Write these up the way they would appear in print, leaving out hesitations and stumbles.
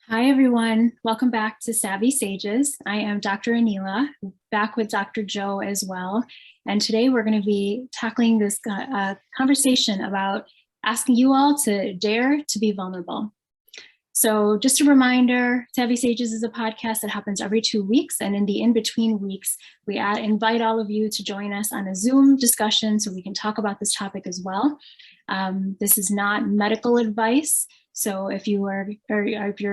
Hi, everyone. Welcome back to Savvy Sages. I am Dr. Anila, back with Dr. Joe as well. And today we're going to be tackling this conversation about asking you all to dare to be vulnerable. So just a reminder, Savvy Sages is a podcast that happens every 2 weeks. And in the in-between weeks, we invite all of you to join us on a Zoom discussion so we can talk about this topic as well. This is not medical advice. So if you're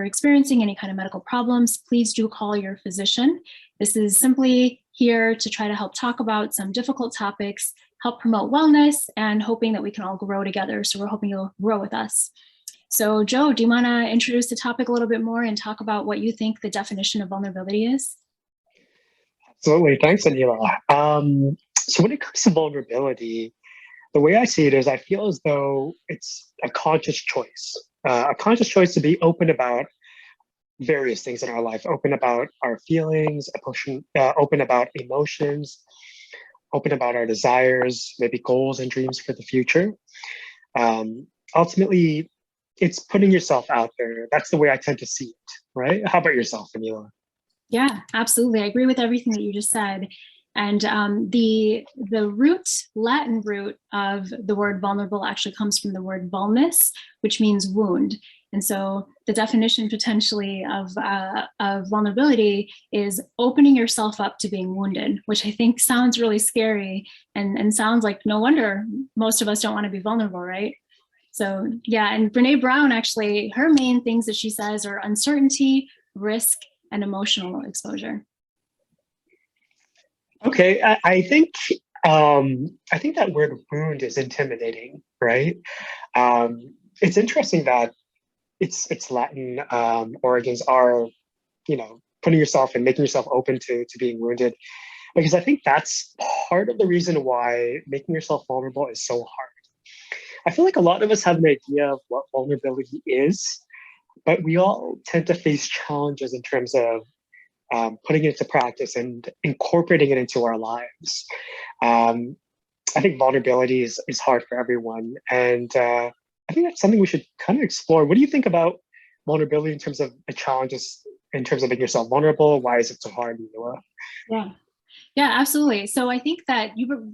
experiencing any kind of medical problems, please do call your physician. This is simply here to try to help talk about some difficult topics, help promote wellness, and hoping that we can all grow together. So we're hoping you'll grow with us. So Joe, do you want to introduce the topic a little bit more and talk about what you think the definition of vulnerability is? Absolutely. Thanks, Anila. So when it comes to vulnerability, the way I see it is I feel as though it's a conscious choice to be open about various things in our life, open about our feelings, open about emotions, open about our desires, maybe goals and dreams for the future. Ultimately, it's putting yourself out there. That's the way I tend to see it, right? How about yourself, Anila? Yeah, absolutely. I agree with everything that you just said. And the Latin root of the word vulnerable actually comes from the word vulnus, which means wound. And so the definition potentially of vulnerability is opening yourself up to being wounded, which I think sounds really scary and sounds like no wonder most of us don't want to be vulnerable, right? So yeah, and Brene Brown actually, her main things that she says are uncertainty, risk, and emotional exposure. Okay, I think that word wound is intimidating, right? It's interesting that its Latin origins are, putting yourself and making yourself open to being wounded, because I think that's part of the reason why making yourself vulnerable is so hard. I feel like a lot of us have an idea of what vulnerability is, but we all tend to face challenges in terms of putting it into practice and incorporating it into our lives. Um, I think vulnerability is hard for everyone. And I think that's something we should kind of explore. What do you think about vulnerability in terms of the challenges, in terms of making yourself vulnerable? Why is it so hard, Noah? Yeah. Yeah, absolutely. So I think that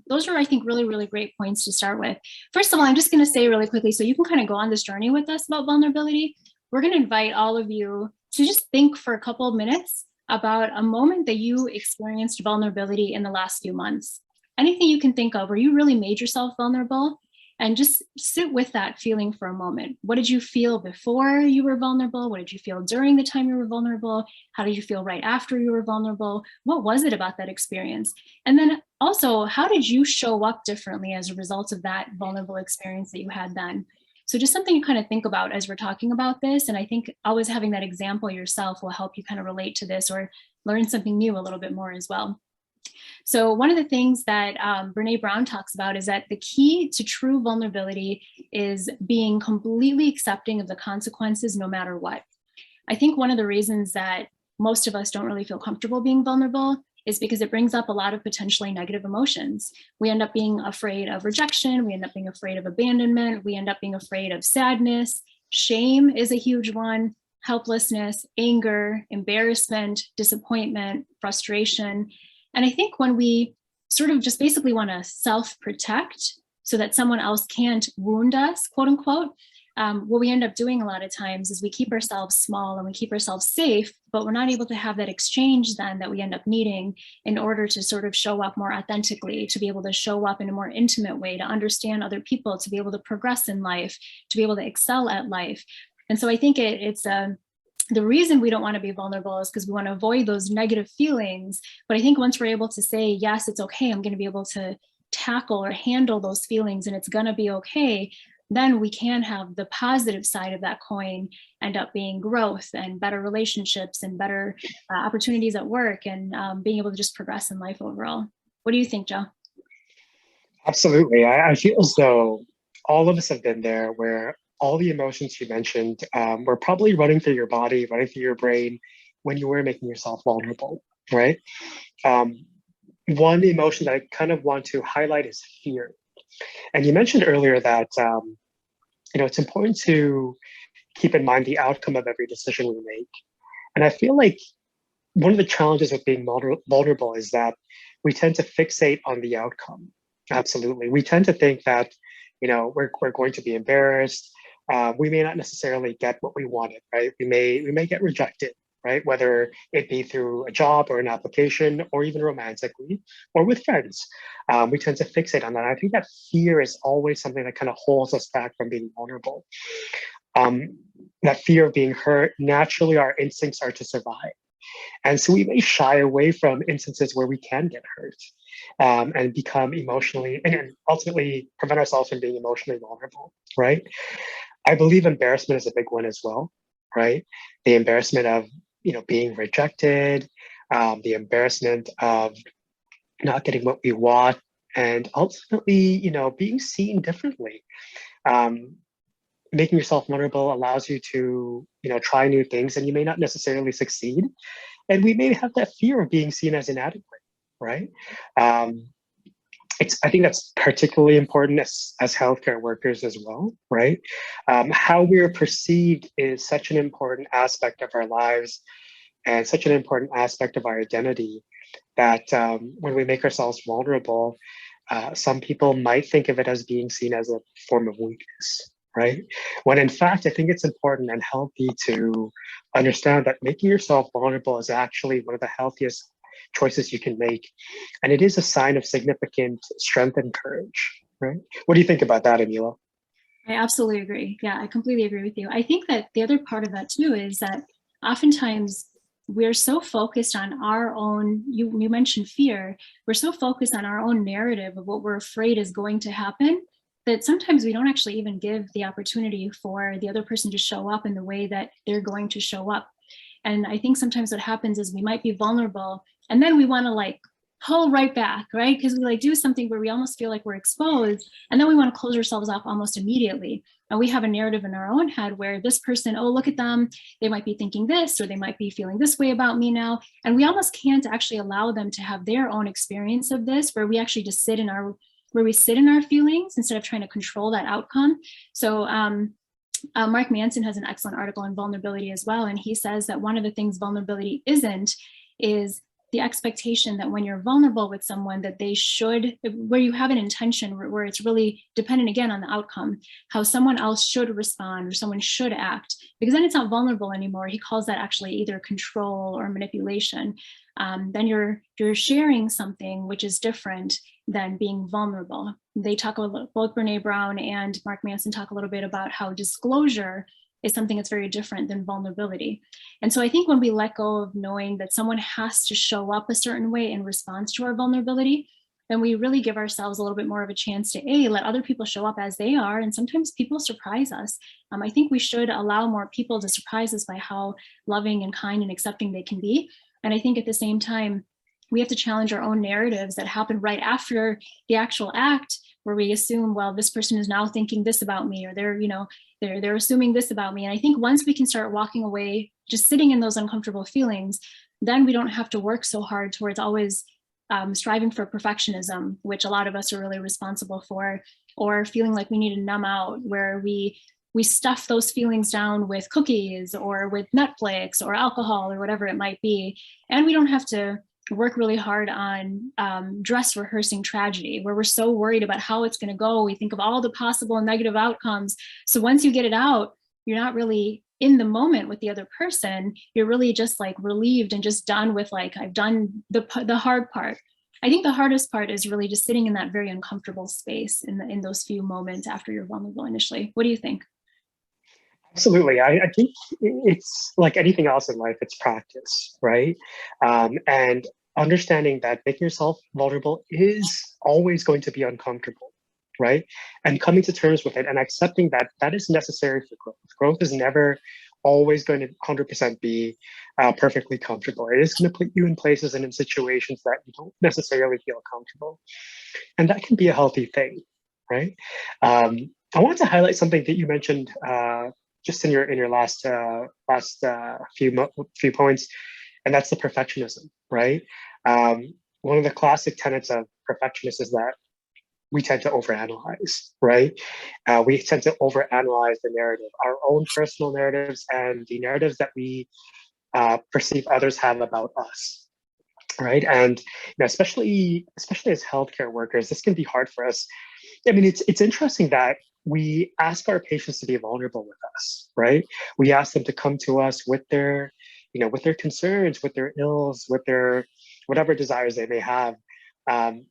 those are, I think, really, really great points to start with. First of all, I'm just going to say really quickly, so you can kind of go on this journey with us about vulnerability. We're going to invite all of you to just think for a couple of minutes about a moment that you experienced vulnerability in the last few months. Anything you can think of where you really made yourself vulnerable, and just sit with that feeling for a moment. What did you feel before you were vulnerable? What did you feel during the time you were vulnerable? How did you feel right after you were vulnerable? What was it about that experience? And then also, how did you show up differently as a result of that vulnerable experience that you had then? So just something to kind of think about as we're talking about this. And I think always having that example yourself will help you kind of relate to this or learn something new a little bit more as well. So one of the things that Brene Brown talks about is that the key to true vulnerability is being completely accepting of the consequences no matter what. I think one of the reasons that most of us don't really feel comfortable being vulnerable is because it brings up a lot of potentially negative emotions. We end up being afraid of rejection. We end up being afraid of abandonment. We end up being afraid of sadness. Shame is a huge one. Helplessness, anger, embarrassment, disappointment, frustration. And I think when we sort of just basically want to self-protect so that someone else can't wound us, quote unquote, what we end up doing a lot of times is we keep ourselves small and we keep ourselves safe, but we're not able to have that exchange then that we end up needing in order to sort of show up more authentically, to be able to show up in a more intimate way, to understand other people, to be able to progress in life, to be able to excel at life. And so I think it's the reason we don't want to be vulnerable is because we want to avoid those negative feelings. But I think once we're able to say, yes, it's okay, I'm going to be able to tackle or handle those feelings and it's going to be okay, then we can have the positive side of that coin end up being growth and better relationships and better opportunities at work and being able to just progress in life overall. What do you think, Joe? Absolutely. I feel as though all of us have been there where all the emotions you mentioned were probably running through your body, running through your brain when you were making yourself vulnerable, right? One emotion that I kind of want to highlight is fear. And you mentioned earlier that it's important to keep in mind the outcome of every decision we make. And I feel like one of the challenges with being vulnerable is that we tend to fixate on the outcome. Absolutely. We tend to think that, we're going to be embarrassed. We may not necessarily get what we wanted, right? We may get rejected, right? Whether it be through a job or an application or even romantically or with friends. We tend to fixate on that. I think that fear is always something that kind of holds us back from being vulnerable. Um, that fear of being hurt, naturally our instincts are to survive. And so we may shy away from instances where we can get hurt, and become emotionally and ultimately prevent ourselves from being emotionally vulnerable, right? I believe embarrassment is a big one as well, right? The embarrassment of being rejected, the embarrassment of not getting what we want, and ultimately, being seen differently. Um, Making yourself vulnerable allows you to try new things, and you may not necessarily succeed, and we may have that fear of being seen as inadequate, right? um, I think that's particularly important as healthcare workers as well, right? How we're perceived is such an important aspect of our lives and such an important aspect of our identity that when we make ourselves vulnerable, some people might think of it as being seen as a form of weakness, right? When in fact, I think it's important and healthy to understand that making yourself vulnerable is actually one of the healthiest choices you can make. And it is a sign of significant strength and courage, right? What do you think about that, Anila? I absolutely agree. Yeah, I completely agree with you. I think that the other part of that too is that oftentimes we're so focused on our own, you mentioned fear, we're so focused on our own narrative of what we're afraid is going to happen that sometimes we don't actually even give the opportunity for the other person to show up in the way that they're going to show up. And I think sometimes what happens is we might be vulnerable and then we want to like pull right back, right? Because we like do something where we almost feel like we're exposed and then we want to close ourselves off almost immediately. And we have a narrative in our own head where this person, oh, look at them, they might be thinking this or they might be feeling this way about me now. And we almost can't actually allow them to have their own experience of this, where we actually just sit in our feelings instead of trying to control that outcome. So Mark Manson has an excellent article on vulnerability as well. And he says that one of the things vulnerability isn't is the expectation that when you're vulnerable with someone that they should, where you have an intention where it's really dependent again on the outcome, how someone else should respond or someone should act, because then it's not vulnerable anymore. He calls that actually either control or manipulation. Then you're sharing something which is different than being vulnerable. They talk a little, both Brene Brown and Mark Manson talk a little bit about how disclosure is something that's very different than vulnerability. And so I think when we let go of knowing that someone has to show up a certain way in response to our vulnerability, then we really give ourselves a little bit more of a chance to let other people show up as they are. And sometimes people surprise us. I think we should allow more people to surprise us by how loving and kind and accepting they can be. And I think at the same time, we have to challenge our own narratives that happen right after the actual act, where we assume, well, this person is now thinking this about me, or they're assuming this about me. And I think once we can start walking away, just sitting in those uncomfortable feelings, then we don't have to work so hard towards always striving for perfectionism, which a lot of us are really responsible for, or feeling like we need to numb out, where we stuff those feelings down with cookies or with Netflix or alcohol or whatever it might be. And we don't have to work really hard on dress rehearsing tragedy, where we're so worried about how it's going to go. We think of all the possible negative outcomes. So once you get it out, you're not really in the moment with the other person. You're really just like relieved and just done with like, I've done the hard part. I think the hardest part is really just sitting in that very uncomfortable space in those few moments after you're vulnerable initially. What do you think? Absolutely. I think it's like anything else in life, it's practice, right? And understanding that making yourself vulnerable is always going to be uncomfortable, right? And coming to terms with it and accepting that that is necessary for growth. Growth is never always going to 100% be perfectly comfortable. It is going to put you in places and in situations that you don't necessarily feel comfortable. And that can be a healthy thing, right? I wanted to highlight something that you mentioned just in your last few points, and that's the perfectionism, right? One of the classic tenets of perfectionists is that we tend to overanalyze, right? We tend to overanalyze the narrative, our own personal narratives and the narratives that we perceive others have about us, right? And especially as healthcare workers, this can be hard for us. I mean, it's interesting that we ask our patients to be vulnerable with us, right? We ask them to come to us with their, with their concerns, with their ills, with their whatever desires they may have. Um,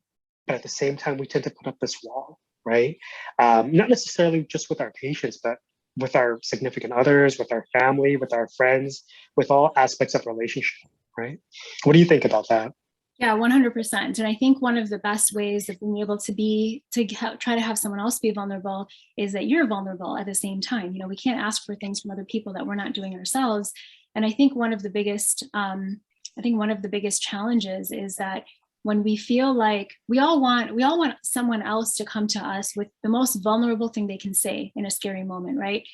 but at the same time, we tend to put up this wall, right? Not necessarily just with our patients, but with our significant others, with our family, with our friends, with all aspects of relationship, right? What do you think about that? Yeah, 100%. And I think one of the best ways of being able try to have someone else be vulnerable is that you're vulnerable at the same time. We can't ask for things from other people that we're not doing ourselves. And I think one of the biggest challenges is that when we feel like we all want someone else to come to us with the most vulnerable thing they can say in a scary moment, right?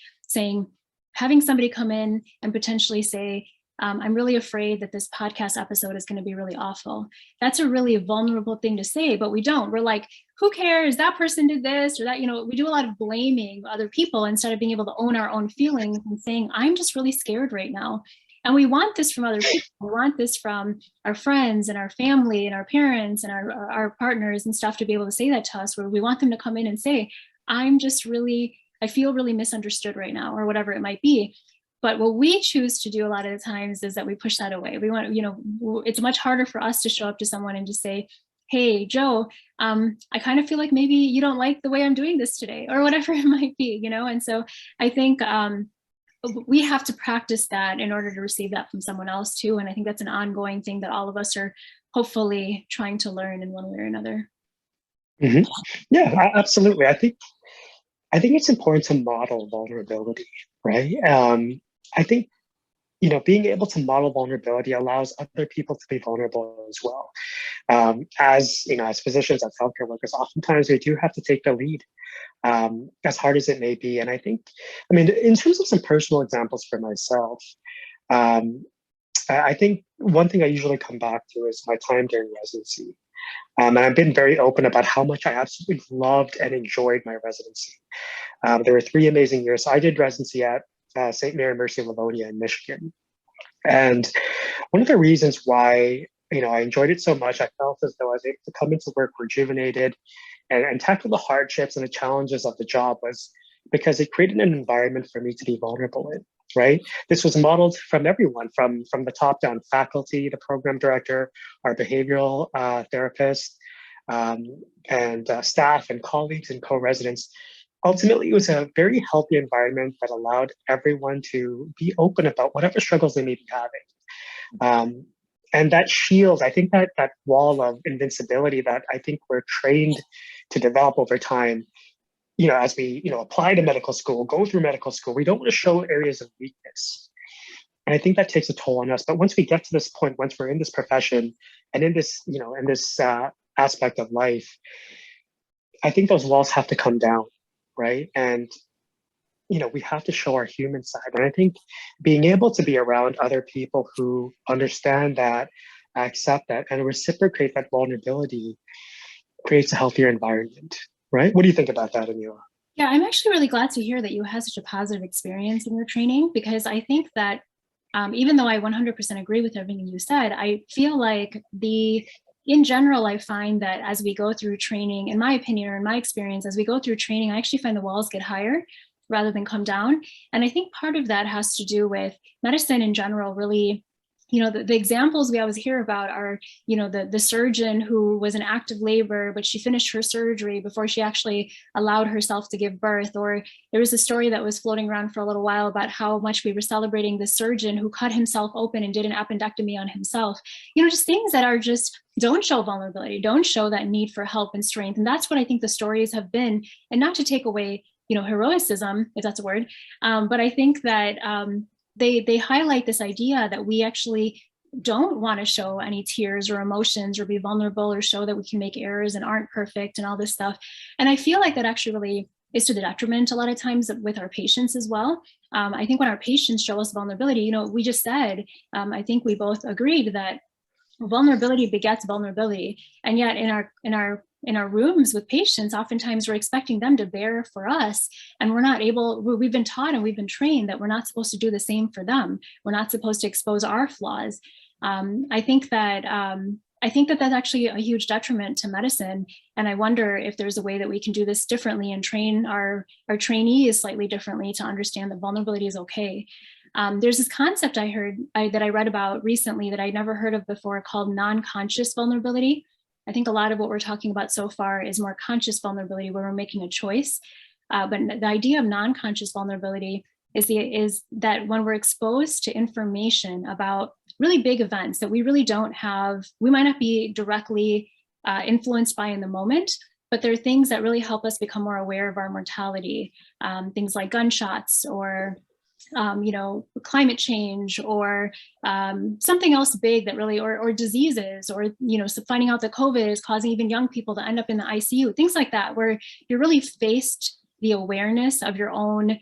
Having somebody come in and potentially say, I'm really afraid that this podcast episode is going to be really awful. That's a really vulnerable thing to say, but we don't. We're like, who cares? That person did this or that. We do a lot of blaming other people instead of being able to own our own feelings and saying, I'm just really scared right now. And we want this from other people. We want this from our friends and our family and our parents and our partners and stuff to be able to say that to us, where we want them to come in and say, I feel really misunderstood right now, or whatever it might be. But what we choose to do a lot of the times is that we push that away. We want, it's much harder for us to show up to someone and just say, hey, Joe, I kind of feel like maybe you don't like the way I'm doing this today, or whatever it might be, And so I think we have to practice that in order to receive that from someone else too. And I think that's an ongoing thing that all of us are hopefully trying to learn in one way or another. Mm-hmm. Yeah, absolutely. I think it's important to model vulnerability, right? I think being able to model vulnerability allows other people to be vulnerable as well. As physicians, as healthcare workers, oftentimes we do have to take the lead, as hard as it may be. And in terms of some personal examples for myself, um, I think one thing I usually come back to is my time during residency. And I've been very open about how much I absolutely loved and enjoyed my residency. There were 3 amazing years. So I did residency at St. Mary Mercy Livonia in Michigan. And one of the reasons why I enjoyed it so much, I felt as though I was able to come into work rejuvenated and tackle the hardships and the challenges of the job, was because it created an environment for me to be vulnerable in. Right. This was modeled from everyone, from the top down: faculty, the program director, our behavioral therapist, and staff and colleagues and co-residents. Ultimately, it was a very healthy environment that allowed everyone to be open about whatever struggles they may be having. And that shield, I think that wall of invincibility that I think we're trained to develop over time, as we, apply to medical school, go through medical school, we don't want to show areas of weakness. And I think that takes a toll on us. But once we get to this point, once we're in this profession and in this, aspect of life, I think those walls have to come down, right? And we have to show our human side. And I think being able to be around other people who understand that, accept that, and reciprocate that vulnerability creates a healthier environment, right? What do you think about that, Anila? Yeah, I'm actually really glad to hear that you had such a positive experience in your training, because I think that even though I 100% agree with everything you said, I feel like in general, I find that as we go through training, in my opinion, or in my experience, as we go through training, I actually find the walls get higher rather than come down. And I think part of that has to do with medicine in general. Really, the examples we always hear about are, the surgeon who was in active labor, but she finished her surgery before she actually allowed herself to give birth. Or there was a story that was floating around for a little while about how much we were celebrating the surgeon who cut himself open and did an appendectomy on himself. Just things that are don't show vulnerability, don't show that need for help and strength. And that's what I think the stories have been. And not to take away, heroicism, if that's a word, but I think that they highlight this idea that we actually don't want to show any tears or emotions or be vulnerable or show that we can make errors and aren't perfect and all this stuff. And I feel like that actually really is to the detriment a lot of times with our patients as well. I think when our patients show us vulnerability, we just said, I think we both agreed that vulnerability begets vulnerability. And yet in our in our rooms with patients, oftentimes we're expecting them to bear for us, and we're not able. We've been taught and we've been trained that we're not supposed to do the same for them. We're not supposed to expose our flaws. I think that that's actually a huge detriment to medicine. And I wonder if there's a way that we can do this differently and train our trainees slightly differently to understand that vulnerability is okay. There's this concept that I read about recently that I'd never heard of before, called non-conscious vulnerability. I think a lot of what we're talking about so far is more conscious vulnerability, where we're making a choice. But the idea of non-conscious vulnerability is that when we're exposed to information about really big events that we really don't have, we might not be directly influenced by in the moment, but there are things that really help us become more aware of our mortality. Things like gunshots, or climate change, or something else big that really, or diseases, or so finding out that COVID is causing even young people to end up in the ICU, things like that, where you're really faced the awareness of your own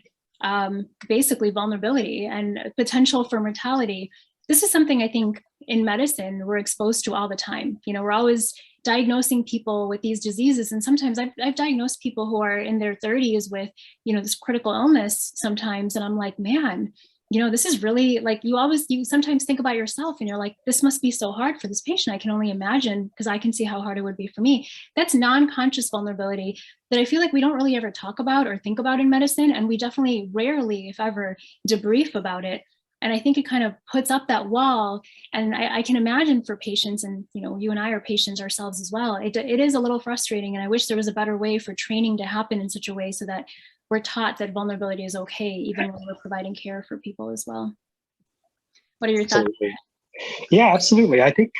basically vulnerability and potential for mortality. This is something I think in medicine we're exposed to all the time. We're always diagnosing people with these diseases, and sometimes I've diagnosed people who are in their 30s with this critical illness sometimes, and I'm like, man, this is really, like, you sometimes think about yourself and you're like, this must be so hard for this patient. I can only imagine, because I can see how hard it would be for me. That's non-conscious vulnerability that I feel like we don't really ever talk about or think about in medicine, and we definitely rarely, if ever, debrief about it. And I think it kind of puts up that wall. And I can imagine for patients, and you and I are patients ourselves as well, it is a little frustrating. And I wish there was a better way for training to happen in such a way so that we're taught that vulnerability is okay, even when we're providing care for people as well. What are your thoughts? Absolutely. Yeah, absolutely. I think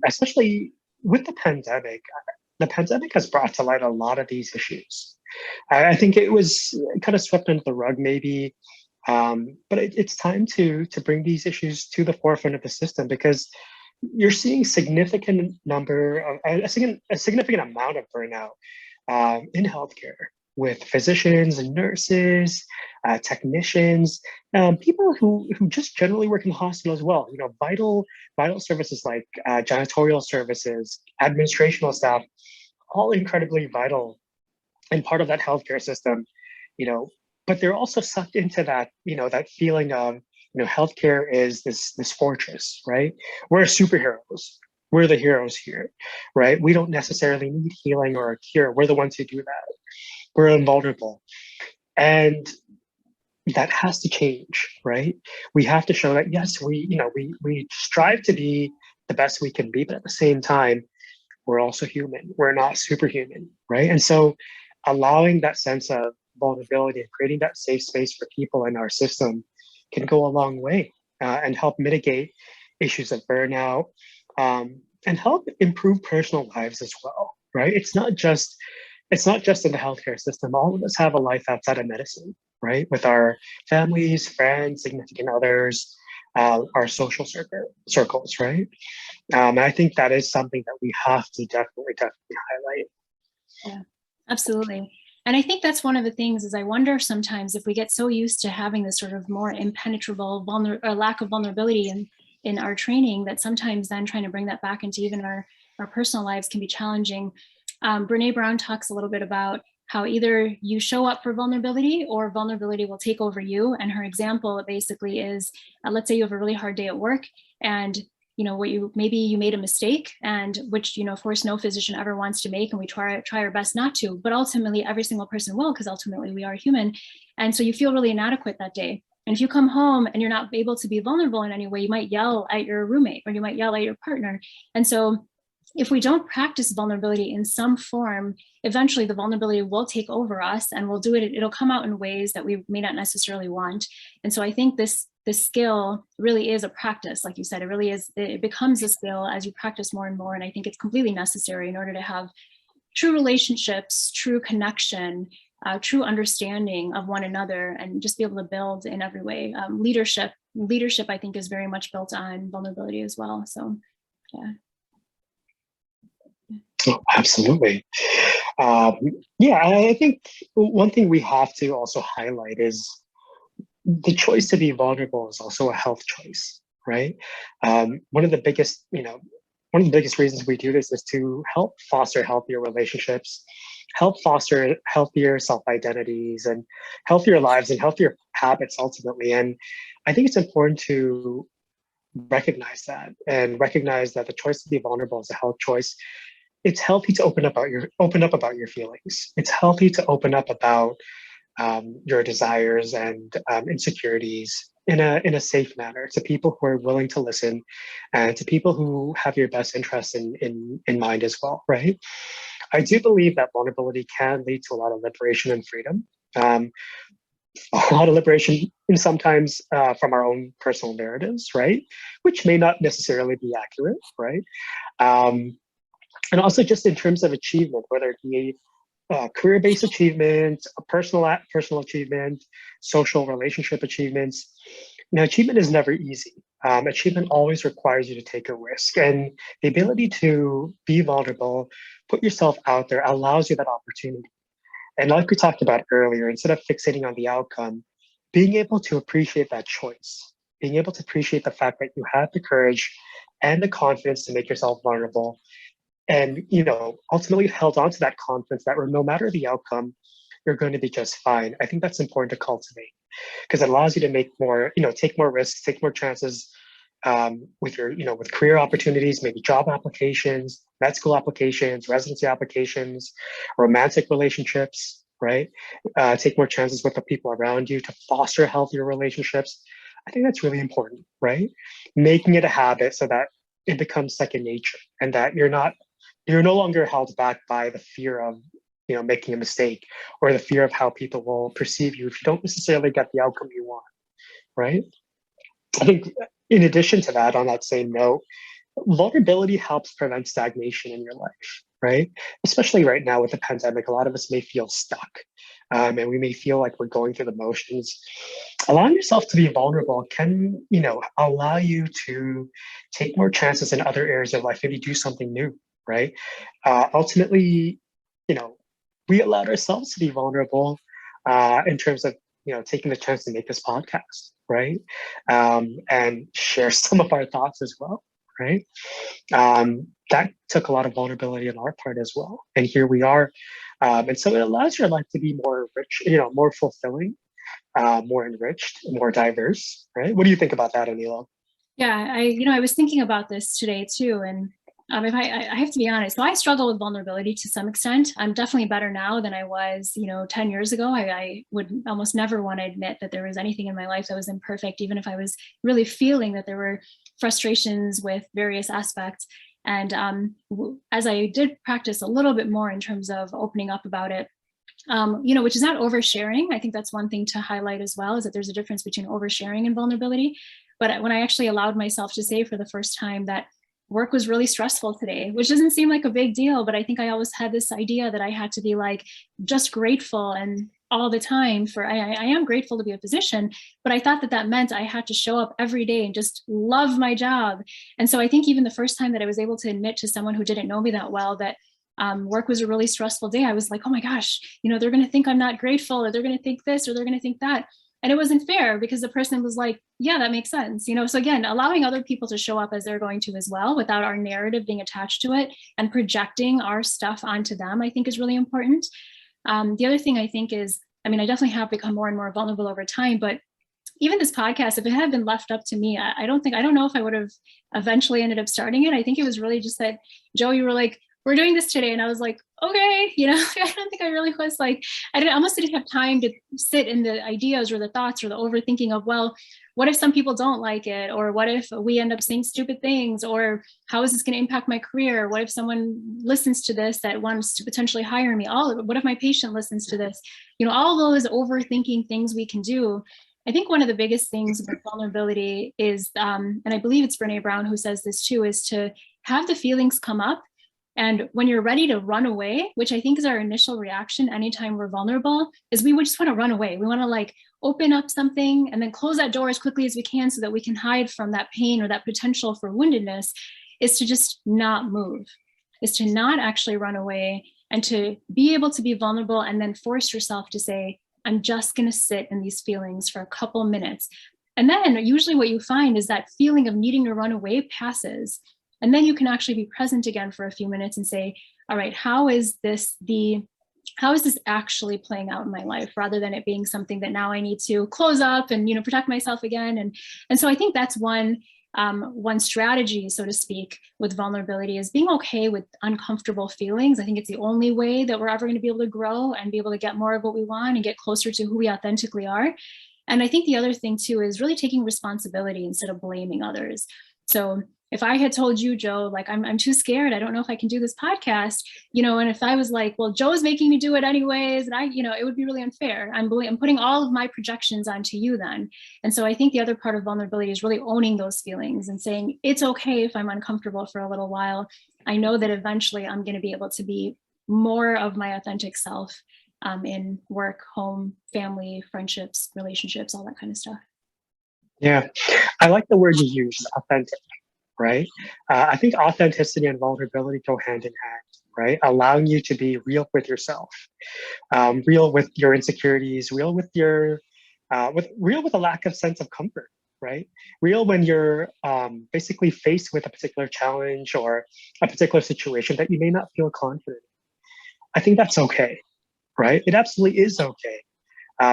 especially with the pandemic has brought to light a lot of these issues. I think it was kind of swept under the rug maybe. But it's time to bring these issues to the forefront of the system, because you're seeing a significant amount of burnout in healthcare, with physicians and nurses, technicians, people who just generally work in the hospital as well. Vital services like janitorial services, administrational staff, all incredibly vital and part of that healthcare system. But they're also sucked into that, that feeling of, healthcare is this fortress, right? We're superheroes. We're the heroes here, right? We don't necessarily need healing or a cure. We're the ones who do that. We're invulnerable. And that has to change, right? We have to show that, yes, we strive to be the best we can be, but at the same time, we're also human. We're not superhuman, right? And so allowing that sense of vulnerability and creating that safe space for people in our system can go a long way and help mitigate issues of burnout, and help improve personal lives as well, right? It's not just in the healthcare system. All of us have a life outside of medicine, right? With our families, friends, significant others, our social circles, right? And I think that is something that we have to definitely highlight. Yeah, absolutely. And I think that's one of the things, is I wonder sometimes if we get so used to having this sort of more impenetrable lack of vulnerability in our training, that sometimes then trying to bring that back into even our personal lives can be challenging. Brene Brown talks a little bit about how either you show up for vulnerability or vulnerability will take over you. And her example basically is, let's say you have a really hard day at work, and maybe you made a mistake, and which, of course, no physician ever wants to make, and we try our best not to, but ultimately every single person will, because ultimately we are human. And so you feel really inadequate that day. And if you come home and you're not able to be vulnerable in any way, you might yell at your roommate, or you might yell at your partner. And so if we don't practice vulnerability in some form, eventually the vulnerability will take over us, and it'll come out in ways that we may not necessarily want. And so I think this skill really is a practice. Like you said, it becomes a skill as you practice more and more. And I think it's completely necessary in order to have true relationships, true connection, true understanding of one another, and just be able to build in every way. Leadership, I think, is very much built on vulnerability as well. So, yeah. Oh, absolutely. Yeah, I think one thing we have to also highlight is the choice to be vulnerable is also a health choice, right? One of the biggest, one of the biggest reasons we do this is to help foster healthier relationships, help foster healthier self-identities and healthier lives and healthier habits ultimately. And I think it's important to recognize that the choice to be vulnerable is a health choice. It's healthy to open up about your feelings. It's healthy to open up about your desires and insecurities in a safe manner to people who are willing to listen and to people who have your best interests in mind as well, right? I do believe that vulnerability can lead to a lot of liberation and freedom. Um, a lot of liberation and sometimes from our own personal narratives, right? Which may not necessarily be accurate, right? Um, and also just in terms of achievement, whether it be career-based achievement, personal achievement, social relationship achievements. Now, achievement is never easy. Achievement always requires you to take a risk, and the ability to be vulnerable, put yourself out there, allows you that opportunity. And like we talked about earlier, instead of fixating on the outcome, being able to appreciate that choice, being able to appreciate the fact that you have the courage and the confidence to make yourself vulnerable, and ultimately held on to that confidence that no matter the outcome, you're going to be just fine. I think that's important to cultivate because it allows you to make more, take more risks, take more chances with your, with career opportunities, maybe job applications, med school applications, residency applications, romantic relationships, right? Take more chances with the people around you to foster healthier relationships. I think that's really important, right? Making it a habit so that it becomes second nature and that you're no longer held back by the fear of making a mistake or the fear of how people will perceive you if you don't necessarily get the outcome you want, right? I think in addition to that, on that same note, vulnerability helps prevent stagnation in your life, right? Especially right now with the pandemic, a lot of us may feel stuck, and we may feel like we're going through the motions. Allowing yourself to be vulnerable can, allow you to take more chances in other areas of life, maybe do something new, right? Ultimately, you know, we allowed ourselves to be vulnerable in terms of taking the chance to make this podcast, right? And share some of our thoughts as well, right? That took a lot of vulnerability on our part as well. And here we are. And so it allows your life to be more rich, more fulfilling, more enriched, more diverse, right? What do you think about that, Anila? Yeah, I was thinking about this today too, and if I have to be honest, so I struggle with vulnerability to some extent. I'm definitely better now than I was, 10 years ago. I would almost never want to admit that there was anything in my life that was imperfect, even if I was really feeling that there were frustrations with various aspects. And as I did practice a little bit more in terms of opening up about it, which is not oversharing. I think that's one thing to highlight as well, is that there's a difference between oversharing and vulnerability. But when I actually allowed myself to say for the first time that work was really stressful today, which doesn't seem like a big deal, but I think I always had this idea that I had to be like just grateful and all the time for, I am grateful to be a physician, but I thought that meant I had to show up every day and just love my job. And so I think even the first time that I was able to admit to someone who didn't know me that well that work was a really stressful day, I was like, oh my gosh, they're going to think I'm not grateful, or they're going to think this, or they're going to think that. And it wasn't fair because the person was like, yeah, that makes sense. So again, allowing other people to show up as they're going to as well, without our narrative being attached to it and projecting our stuff onto them, I think is really important. The other thing I think is, I definitely have become more and more vulnerable over time, but even this podcast, if it had been left up to me, I don't know if I would have eventually ended up starting it. I think it was really just that, Joe, you were like, we're doing this today. And I was like, okay, I don't think I really was like, I almost didn't have time to sit in the ideas or the thoughts or the overthinking of, well, what if some people don't like it? Or what if we end up saying stupid things? Or how is this going to impact my career? What if someone listens to this that wants to potentially hire me? What if my patient listens to this? All those overthinking things we can do. I think one of the biggest things with vulnerability is, and I believe it's Brene Brown who says this too, is to have the feelings come up. And when you're ready to run away, which I think is our initial reaction anytime we're vulnerable, is we just want to run away. We want to like open up something and then close that door as quickly as we can so that we can hide from that pain or that potential for woundedness, is to just not move, is to not actually run away and to be able to be vulnerable and then force yourself to say, I'm just going to sit in these feelings for a couple minutes. And then usually what you find is that feeling of needing to run away passes. And then you can actually be present again for a few minutes and say, all right, how is this actually playing out in my life, rather than it being something that now I need to close up and, protect myself again. And so I think that's one strategy, so to speak, with vulnerability, is being okay with uncomfortable feelings. I think it's the only way that we're ever going to be able to grow and be able to get more of what we want and get closer to who we authentically are. And I think the other thing too is really taking responsibility instead of blaming others. So if I had told you, Joe, like, I'm too scared, I don't know if I can do this podcast, and if I was like, well, Joe's making me do it anyways, and it would be really unfair. I'm putting all of my projections onto you then. And so I think the other part of vulnerability is really owning those feelings and saying, it's okay if I'm uncomfortable for a little while. I know that eventually I'm going to be able to be more of my authentic self, in work, home, family, friendships, relationships, all that kind of stuff. Yeah, I like the word you used, authentic, right? I think authenticity and vulnerability go hand in hand, right? Allowing you to be real with yourself, real with your insecurities, real with a lack of sense of comfort, right? Real when you're basically faced with a particular challenge or a particular situation that you may not feel confident. I think that's okay, right? It absolutely is okay.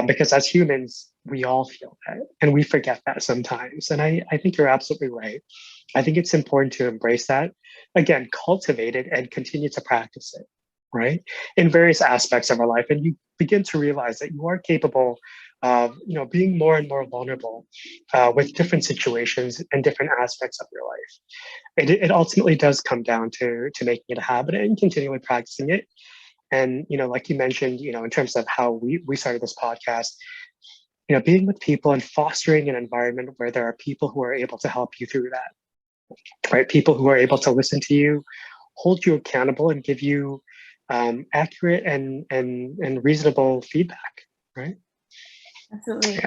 Because as humans, we all feel that and we forget that sometimes. And I think you're absolutely right. I think it's important to embrace that. Again, cultivate it and continue to practice it, right? In various aspects of our life. And you begin to realize that you are capable of, being more and more vulnerable with different situations and different aspects of your life. It ultimately does come down to making it a habit and continually practicing it. And, like you mentioned, in terms of how we started this podcast, being with people and fostering an environment where there are people who are able to help you through that, right? People who are able to listen to you, hold you accountable, and give you accurate and reasonable feedback, right? Absolutely.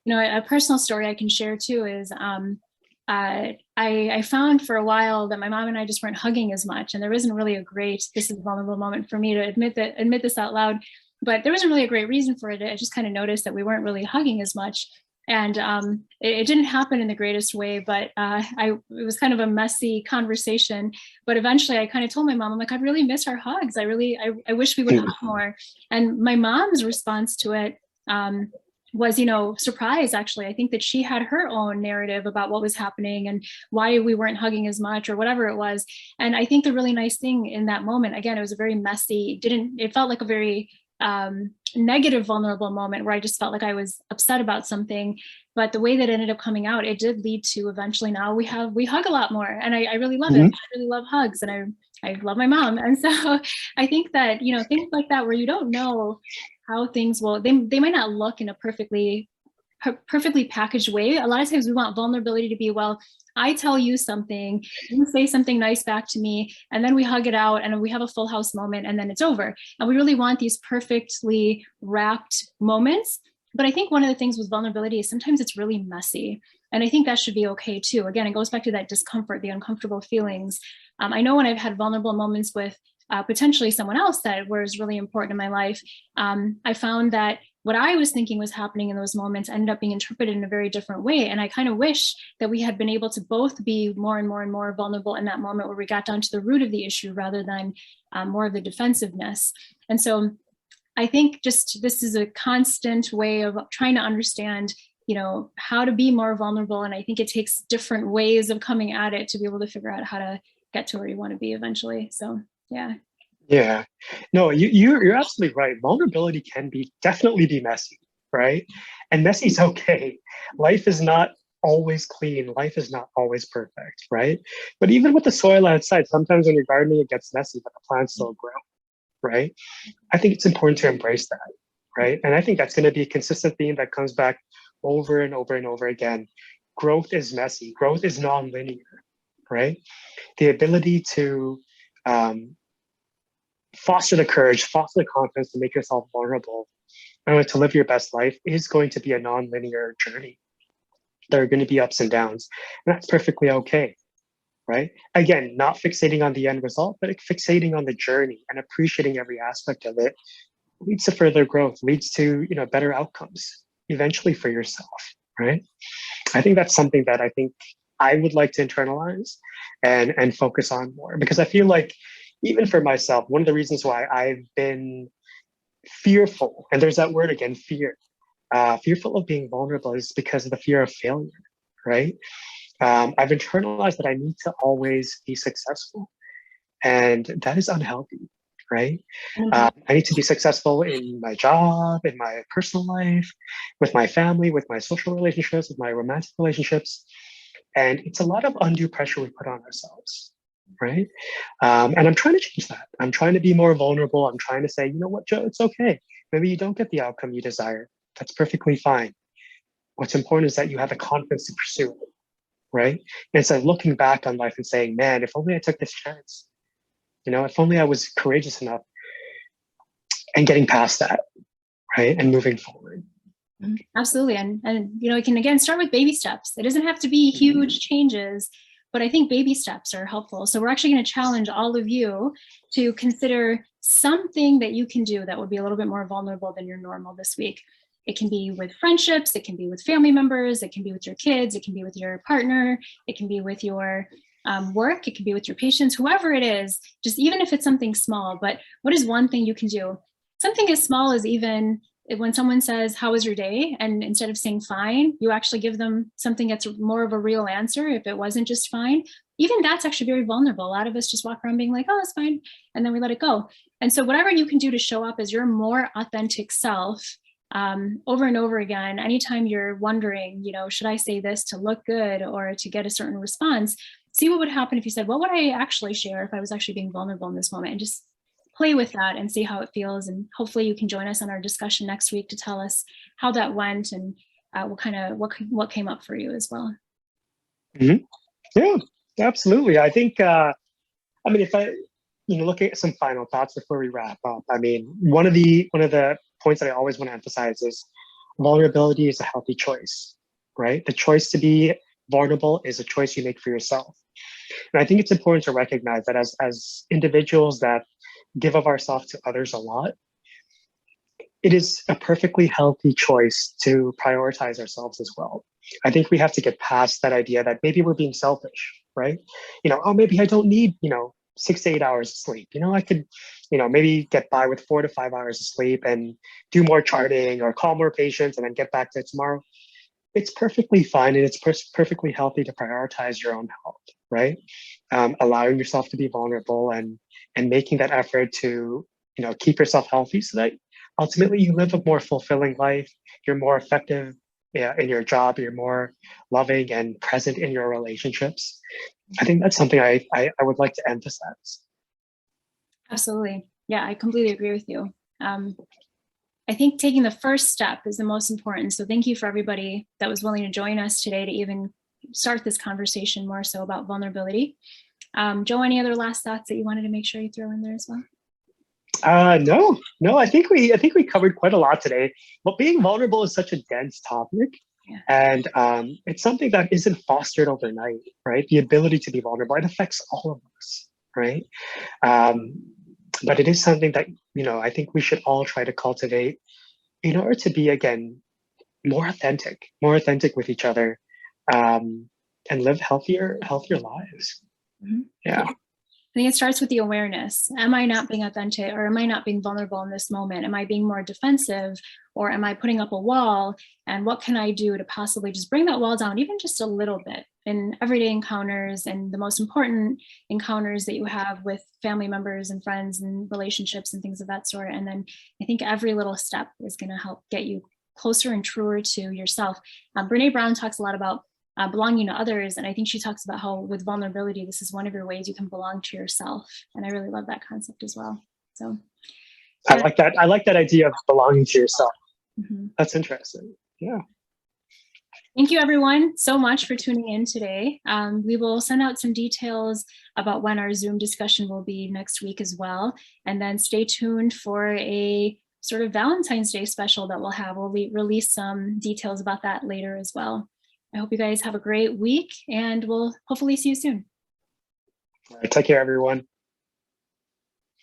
A personal story I can share too is I found for a while that my mom and I just weren't hugging as much, and there isn't really this is a vulnerable moment for me to admit this out loud, but there wasn't really a great reason for it. I just kind of noticed that we weren't really hugging as much. And it didn't happen in the greatest way, but it was kind of a messy conversation. But eventually I kind of told my mom, I'm like, I really miss our hugs. I wish we would hug more. And my mom's response to it was, surprise, actually. I think that she had her own narrative about what was happening and why we weren't hugging as much or whatever it was. And I think the really nice thing in that moment, again, it was a very messy, it felt like a very negative, vulnerable moment where I just felt like I was upset about something. But the way that it ended up coming out, it did lead to eventually now we hug a lot more. And I really love it. I really love hugs, and I love my mom. And so I think that, things like that where you don't know how things will, they might not look in a perfectly packaged way. A lot of times we want vulnerability to be, well, I tell you something, you say something nice back to me, and then we hug it out and we have a full house moment and then it's over. And we really want these perfectly wrapped moments. But I think one of the things with vulnerability is sometimes it's really messy. And I think that should be okay too. Again, it goes back to that discomfort, the uncomfortable feelings. I know when I've had vulnerable moments with potentially someone else that was really important in my life, I found that what I was thinking was happening in those moments ended up being interpreted in a very different way. And I kind of wish that we had been able to both be more and more and more vulnerable in that moment where we got down to the root of the issue rather than more of the defensiveness. And so I think just this is a constant way of trying to understand, how to be more vulnerable. And I think it takes different ways of coming at it to be able to figure out how to get to where you want to be eventually. So, yeah. Yeah, no, you're absolutely right. Vulnerability can definitely be messy, right? And messy is okay. Life is not always clean. Life is not always perfect, right? But even with the soil outside, sometimes when you're gardening, it gets messy, but the plants still grow, right? I think it's important to embrace that, right? And I think that's going to be a consistent theme that comes back over and over and over again. Growth is messy. Growth is non-linear, right? The ability to foster the courage, foster the confidence to make yourself vulnerable and to live your best life is going to be a non-linear journey. There are going to be ups and downs, and that's perfectly okay, right? Again, not fixating on the end result, but fixating on the journey and appreciating every aspect of it leads to further growth, leads to better outcomes eventually for yourself, right? I think that's something that I think I would like to internalize and focus on more, because I feel like even for myself, one of the reasons why I've been fearful, and there's that word again, fear, fearful of being vulnerable, is because of the fear of failure, right? I've internalized that I need to always be successful, and that is unhealthy, right? Mhm. I need to be successful in my job, in my personal life, with my family, with my social relationships, with my romantic relationships. And it's a lot of undue pressure we put on ourselves, right? And I'm trying to change that. I'm trying to be more vulnerable. I'm trying to say, you know what, Joe, it's okay. Maybe you don't get the outcome you desire. That's perfectly fine. What's important is that you have the confidence to pursue it, right? Instead of looking back on life and saying, man, if only I took this chance, if only I was courageous enough, and getting past that, right? And moving forward. Absolutely. And it can again start with baby steps. It doesn't have to be huge changes, but I think baby steps are helpful. So we're actually going to challenge all of you to consider something that you can do that would be a little bit more vulnerable than your normal this week. It can be with friendships, it can be with family members, it can be with your kids, it can be with your partner, it can be with your work, it can be with your patients, whoever it is, just even if it's something small. But what is one thing you can do? Something as small as even when someone says, how was your day? And instead of saying fine, you actually give them something that's more of a real answer if it wasn't just fine. Even that's actually very vulnerable. A lot of us just walk around being like, oh, it's fine. And then we let it go. And so whatever you can do to show up as your more authentic self over and over again, anytime you're wondering, should I say this to look good or to get a certain response, see what would happen if you said, what would I actually share if I was actually being vulnerable in this moment? And just play with that and see how it feels. And hopefully you can join us on our discussion next week to tell us how that went and what came up for you as well. Mm-hmm. Yeah, absolutely. I think, if I, look at some final thoughts before we wrap up. I mean, one of the points that I always want to emphasize is vulnerability is a healthy choice, right? The choice to be vulnerable is a choice you make for yourself. And I think it's important to recognize that as individuals that give of ourselves to others a lot, it is a perfectly healthy choice to prioritize ourselves as well. I think we have to get past that idea that maybe we're being selfish, right? Oh, maybe I don't need, 6 to 8 hours of sleep. I could, maybe get by with 4 to 5 hours of sleep and do more charting or call more patients and then get back to it tomorrow. It's perfectly fine, and it's perfectly healthy to prioritize your own health, right? Allowing yourself to be vulnerable and making that effort to keep yourself healthy, so that ultimately you live a more fulfilling life. You're more effective, in your job. You're more loving and present in your relationships. I think that's something I would like to emphasize. Absolutely. Yeah, I completely agree with you. I think taking the first step is the most important. So thank you for everybody that was willing to join us today to even start this conversation more so about vulnerability. Joe, any other last thoughts that you wanted to make sure you throw in there as well? No. I think we covered quite a lot today. But being vulnerable is such a dense topic, Yeah. and it's something that isn't fostered overnight, right? The ability to be vulnerable, it affects all of us, right? Um, but it is something that I think we should all try to cultivate in order to be, again, more authentic with each other, and live healthier lives. Mm-hmm. Yeah. I think it starts with the awareness. Am I not being authentic, or am I not being vulnerable in this moment? Am I being more defensive, or am I putting up a wall? And what can I do to possibly just bring that wall down, even just a little bit, in everyday encounters and the most important encounters that you have with family members and friends and relationships and things of that sort. And then I think every little step is going to help get you closer and truer to yourself. Brene Brown talks a lot about belonging to others. And I think she talks about how with vulnerability, this is one of your ways you can belong to yourself. And I really love that concept as well. So I like that. I like that idea of belonging to yourself. mm-hmm. That's interesting. Yeah. Thank you everyone so much for tuning in today. We will send out some details about when our Zoom discussion will be next week as well. And then stay tuned for a sort of Valentine's Day special that we'll have. We'll release some details about that later as well. I hope you guys have a great week, and we'll hopefully see you soon. All right, take care, everyone.